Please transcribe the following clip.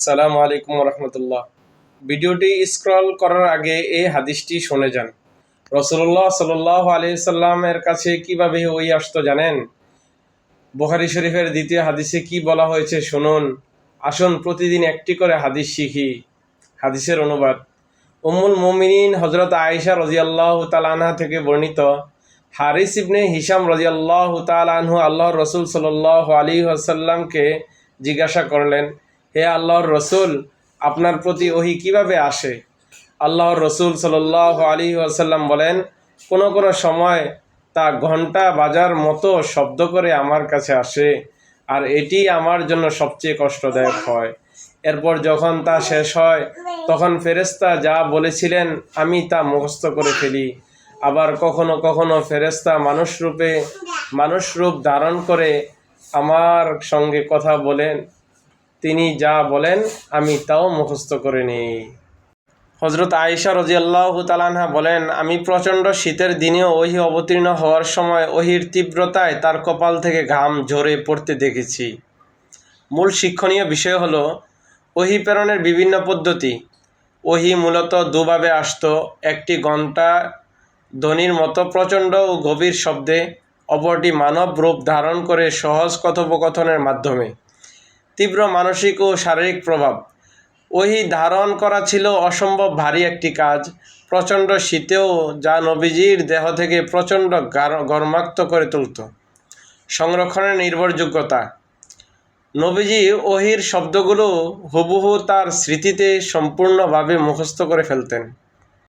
আসসালামু আলাইকুম রহমতুল্লাহ। ভিডিওটি স্ক্রল করার আগে এই হাদিসটি শুনে যান। রাসূলুল্লাহ সাল্লাল্লাহু আলাইহি সাল্লামের কাছে কিভাবে ওহী আসতো জানেন? বুখারী শরীফের দ্বিতীয় হাদিসে কি বলা হয়েছে শুনুন। আসুন প্রতিদিন একটি করে হাদিস শিখি। হাদিসের অনুবাদ। উম্মুল মুমিনিন হযরত আয়েশা রাদিয়াল্লাহু তাআলা আনহা থেকে বর্ণিত, হারিস ইবনে হিশাম রাদিয়াল্লাহু তাআলা আনহু আল্লাহর রাসূল সাল্লাল্লাহু আলাইহি ওয়াসাল্লামকে জিজ্ঞাসা করলেন, হে আল্লাহর রসুল, আপনার প্রতি ওহী কিভাবে আসে? আল্লাহর রসুল সাল্লাল্লাহু আলাইহি ওয়াসাল্লাম বলেন, কোনো কোনো সময় তা ঘন্টা বাজার মতো শব্দ করে আমার কাছে আসে, আর এটি আমার জন্য সবচেয়ে কষ্টদায়ক হয়। এরপর যখন তা শেষ হয় তখন ফেরেশতা যা বলেছিলেন আমি তা মুখস্থ করে ফেলি। আবার কখনো কখনো ফেরেশতা মানুষ রূপ ধারণ করে আমার সঙ্গে কথা বলেন, তিনি যা বলেন আমি তাও মুখস্থ করে নিই। হযরত আয়েশা রাদিয়াল্লাহু তাআলা আনহা বলেন, আমি প্রচণ্ড শীতের দিনেও ওহী অবতীর্ণ হওয়ার সময় ওহীর তীব্রতায় তার কপাল থেকে ঘাম ঝরে পড়তে দেখেছি। মূল শিক্ষণীয় বিষয় হলো ওহী প্রেরণের বিভিন্ন পদ্ধতি। ওহী মূলত দুভাবে আসতো, একটি ঘণ্টা ধ্বনির মতো প্রচণ্ড ও গভীর শব্দে, অপরটি মানব রূপ ধারণ করে সহজ কথোপকথনের মাধ্যমে। তীব্র মানসিক ও শারীরিক প্রভাব। ওহী ধারণ করা ছিল অসম্ভব ভারী একটি কাজ, প্রচণ্ড শীতেও যা নবীজির দেহ থেকে প্রচণ্ড ঘর্মাক্ত করে তুলত। সংরক্ষণের নির্ভরযোগ্যতা। নবীজি ওহীর শব্দগুলো হুবহু তার স্মৃতিতে সম্পূর্ণভাবে মুখস্থ করে ফেলতেন।